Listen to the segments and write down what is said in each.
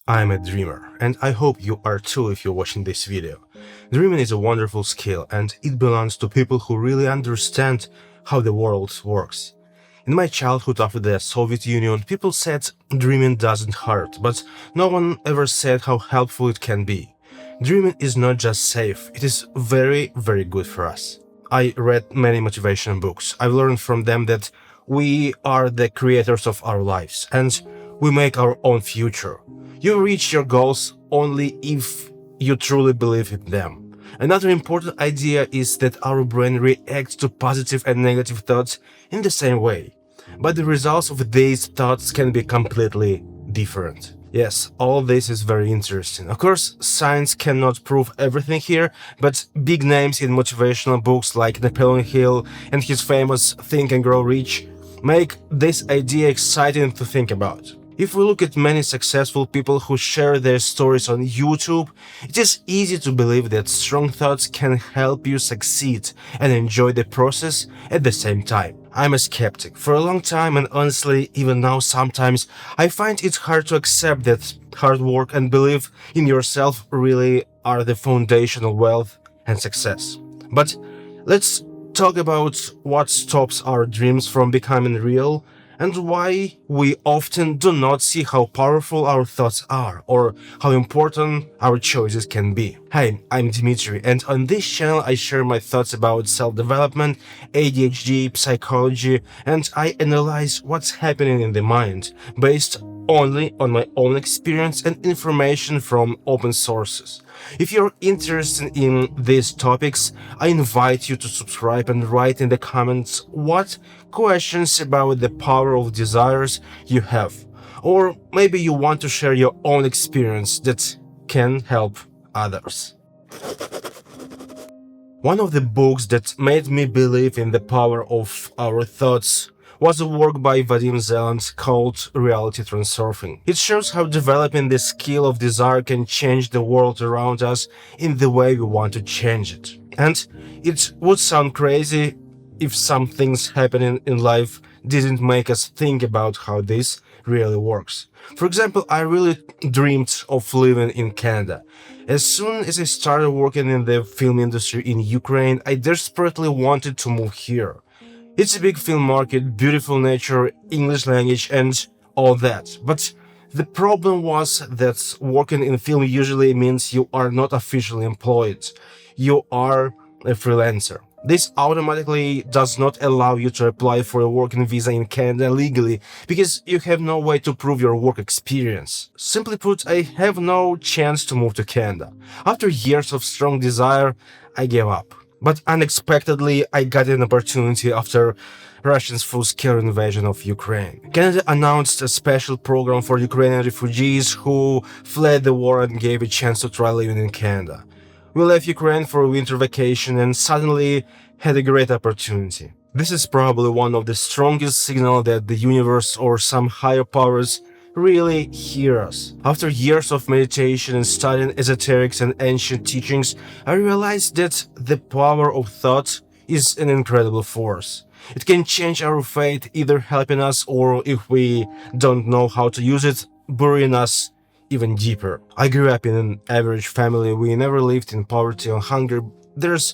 I'm a dreamer, and I hope you are too if you're watching this video. Dreaming is a wonderful skill, and it belongs to people who really understand how the world works. In my childhood after the Soviet Union, people said dreaming doesn't hurt, but no one ever said how helpful it can be. Dreaming is not just safe, it is very, very good for us. I read many motivational books. I've learned from them that we are the creators of our lives, and we make our own future. You reach your goals only if you truly believe in them. Another important idea is that our brain reacts to positive and negative thoughts in the same way, but the results of these thoughts can be completely different. Yes, all this is very interesting. Of course, science cannot prove everything here, but big names in motivational books like Napoleon Hill and his famous Think and Grow Rich make this idea exciting to think about. If we look at many successful people who share their stories on YouTube, it is easy to believe that strong thoughts can help you succeed and enjoy the process at the same time. I'm a skeptic for a long time, and honestly, even now sometimes I find it hard to accept that hard work and belief in yourself really are the foundation of wealth and success. But let's talk about what stops our dreams from becoming real and why we often do not see how powerful our thoughts are or how important our choices can be. Hi, I'm Dimitri, and on this channel I share my thoughts about self-development, ADHD, psychology, and I analyze what's happening in the mind based only on my own experience and information from open sources. If you're interested in these topics, I invite you to subscribe and write in the comments what questions about the power of desires you have. Or maybe you want to share your own experience that can help others. One of the books that made me believe in the power of our thoughts was a work by Vadim Zeland called Reality Transurfing. It shows how developing the skill of desire can change the world around us in the way we want to change it. And it would sound crazy if some things happening in life didn't make us think about how this really works. For example, I really dreamed of living in Canada. As soon as I started working in the film industry in Ukraine, I desperately wanted to move here. It's a big film market, beautiful nature, English language, and all that. But the problem was that working in film usually means you are not officially employed. You are a freelancer. This automatically does not allow you to apply for a working visa in Canada legally because you have no way to prove your work experience. Simply put, I have no chance to move to Canada. After years of strong desire, I gave up. But unexpectedly, I got an opportunity after Russia's full-scale invasion of Ukraine. Canada announced a special program for Ukrainian refugees who fled the war and gave a chance to try living in Canada. We left Ukraine for a winter vacation and suddenly had a great opportunity. This is probably one of the strongest signals that the universe or some higher powers really hear us. After years of meditation and studying esoterics and ancient teachings, I realized that the power of thought is an incredible force. It can change our fate, either helping us or, if we don't know how to use it, burying us even deeper. I grew up in an average family. We never lived in poverty or hunger. There's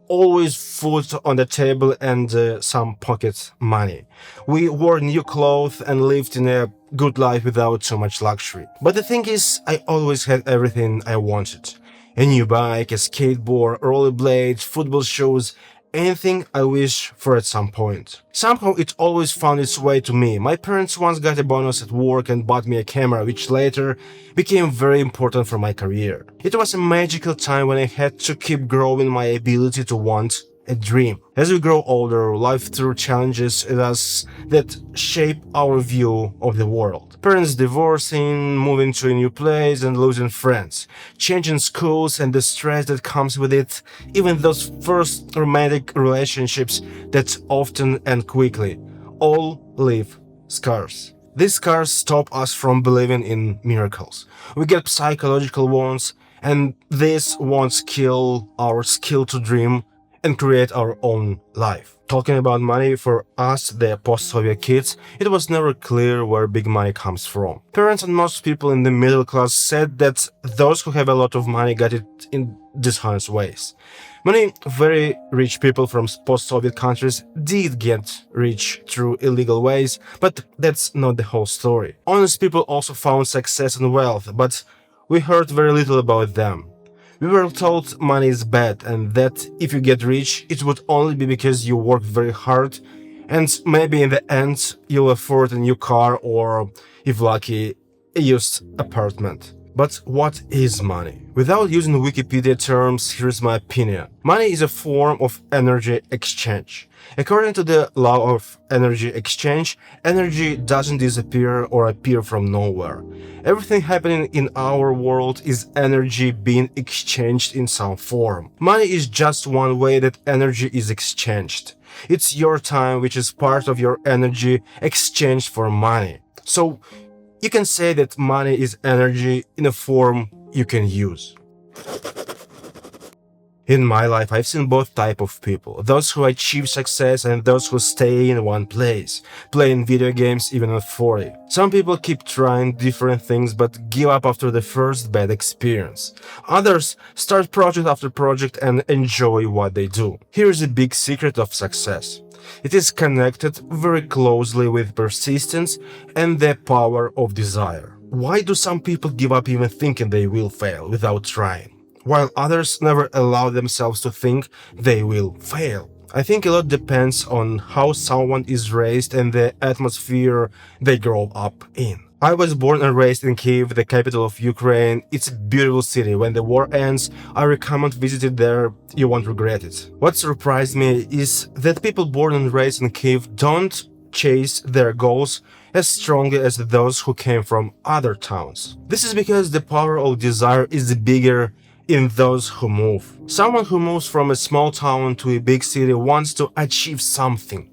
always food on the table and some pocket money. We wore new clothes and lived in a good life without so much luxury. But the thing is, I always had everything I wanted. A new bike, a skateboard, rollerblades, football shoes, anything I wish for at some point. Somehow it always found its way to me. My parents once got a bonus at work and bought me a camera, which later became very important for my career. It was a magical time when I had to keep growing my ability to want a dream. As we grow older, life threw challenges at us that shape our view of the world. Parents divorcing, moving to a new place and losing friends, changing schools and the stress that comes with it, even those first romantic relationships that often end quickly, all leave scars. These scars stop us from believing in miracles. We get psychological wounds, and these wounds kill our skill to dream and create our own life. Talking about money, for us, the post-Soviet kids, it was never clear where big money comes from. Parents and most people in the middle class said that those who have a lot of money got it in dishonest ways. Many very rich people from post-Soviet countries did get rich through illegal ways, but that's not the whole story. Honest people also found success and wealth, but we heard very little about them. We were told money is bad and that if you get rich, it would only be because you worked very hard and maybe in the end you'll afford a new car or, if lucky, a used apartment. But what is money? Without using Wikipedia terms, here's my opinion. Money is a form of energy exchange. According to the law of energy exchange, energy doesn't disappear or appear from nowhere. Everything happening in our world is energy being exchanged in some form. Money is just one way that energy is exchanged. It's your time, which is part of your energy, exchanged for money. So, you can say that money is energy in a form you can use. In my life, I've seen both type of people. Those who achieve success and those who stay in one place, playing video games even at 40. Some people keep trying different things but give up after the first bad experience. Others start project after project and enjoy what they do. Here's a big secret of success. It is connected very closely with persistence and the power of desire. Why do some people give up even thinking they will fail without trying, while others never allow themselves to think they will fail? I think a lot depends on how someone is raised and the atmosphere they grow up in. I was born and raised in Kyiv, the capital of Ukraine. It's a beautiful city. When the war ends, I recommend visiting there. You won't regret it. What surprised me is that people born and raised in Kyiv don't chase their goals as strongly as those who came from other towns. This is because the power of desire is bigger in those who move. Someone who moves from a small town to a big city wants to achieve something.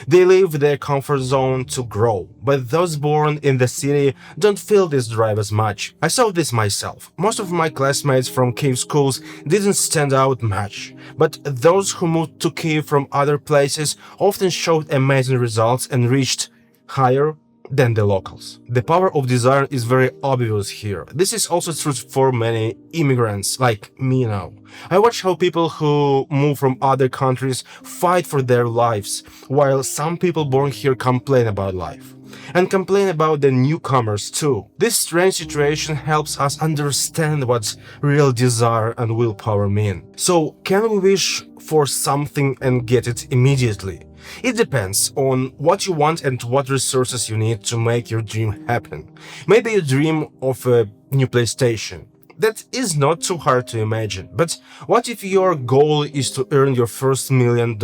They leave their comfort zone to grow, but those born in the city don't feel this drive as much. I saw this myself. Most of my classmates from Kyiv schools didn't stand out much, but those who moved to Kyiv from other places often showed amazing results and reached higher than the locals. The power of desire is very obvious here. This is also true for many immigrants like me now. I watch how people who move from other countries fight for their lives, while some people born here complain about life. And complain about the newcomers too. This strange situation helps us understand what real desire and willpower mean. So, can we wish for something and get it immediately? It depends on what you want and what resources you need to make your dream happen. Maybe you dream of a new PlayStation. That is not too hard to imagine. But what if your goal is to earn your first $1 million?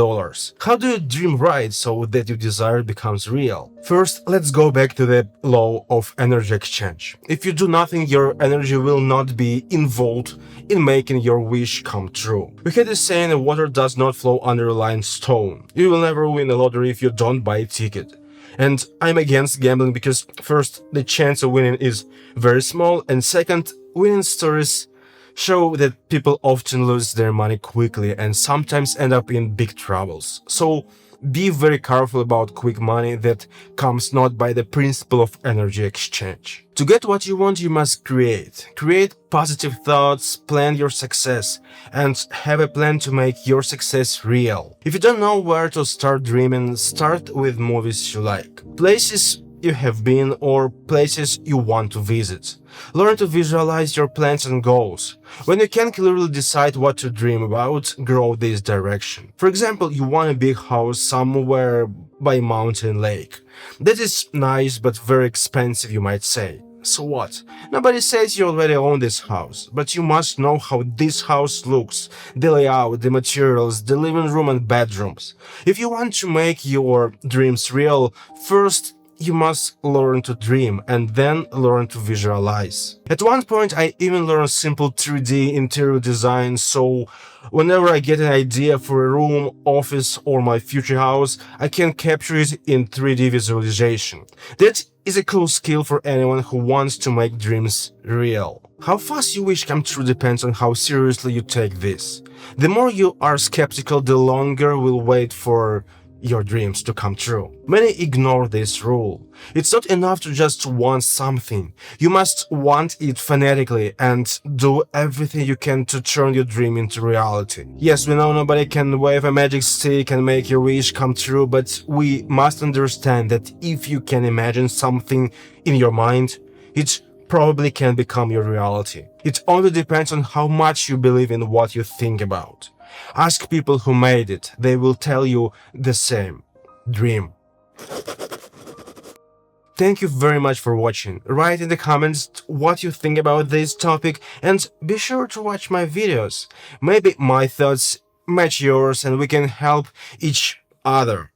How do you dream right so that your desire becomes real? First, let's go back to the law of energy exchange. If you do nothing, your energy will not be involved in making your wish come true. We had a saying, water does not flow under a lined stone. You will never win a lottery if you don't buy a ticket. And I'm against gambling because first, the chance of winning is very small, and second, winning stories show that people often lose their money quickly and sometimes end up in big troubles. So be very careful about quick money that comes not by the principle of energy exchange. To get what you want, you must create. Create positive thoughts, plan your success, and have a plan to make your success real. If you don't know where to start dreaming, start with movies you like, places you have been, or places you want to visit. Learn to visualize your plans and goals. When you can clearly decide what to dream about, grow this direction. For example, you want a big house somewhere by mountain lake. That is nice but very expensive, you might say. So what? Nobody says you already own this house, but you must know how this house looks, the layout, the materials, the living room and bedrooms. If you want to make your dreams real, first you must learn to dream and then learn to visualize. At one point, I even learned simple 3D interior design, so whenever I get an idea for a room, office, or my future house, I can capture it in 3D visualization. That is a cool skill for anyone who wants to make dreams real. How fast your wish come true depends on how seriously you take this. The more you are skeptical, the longer will wait for your dreams to come true. Many ignore this rule. It's not enough to just want something. You must want it fanatically and do everything you can to turn your dream into reality. Yes, we know nobody can wave a magic stick and make your wish come true, but we must understand that if you can imagine something in your mind, it probably can become your reality. It only depends on how much you believe in what you think about. Ask people who made it, they will tell you the same. Dream. Thank you very much for watching. Write in the comments what you think about this topic and be sure to watch my videos. Maybe my thoughts match yours and we can help each other.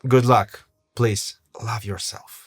Good luck. Please love yourself.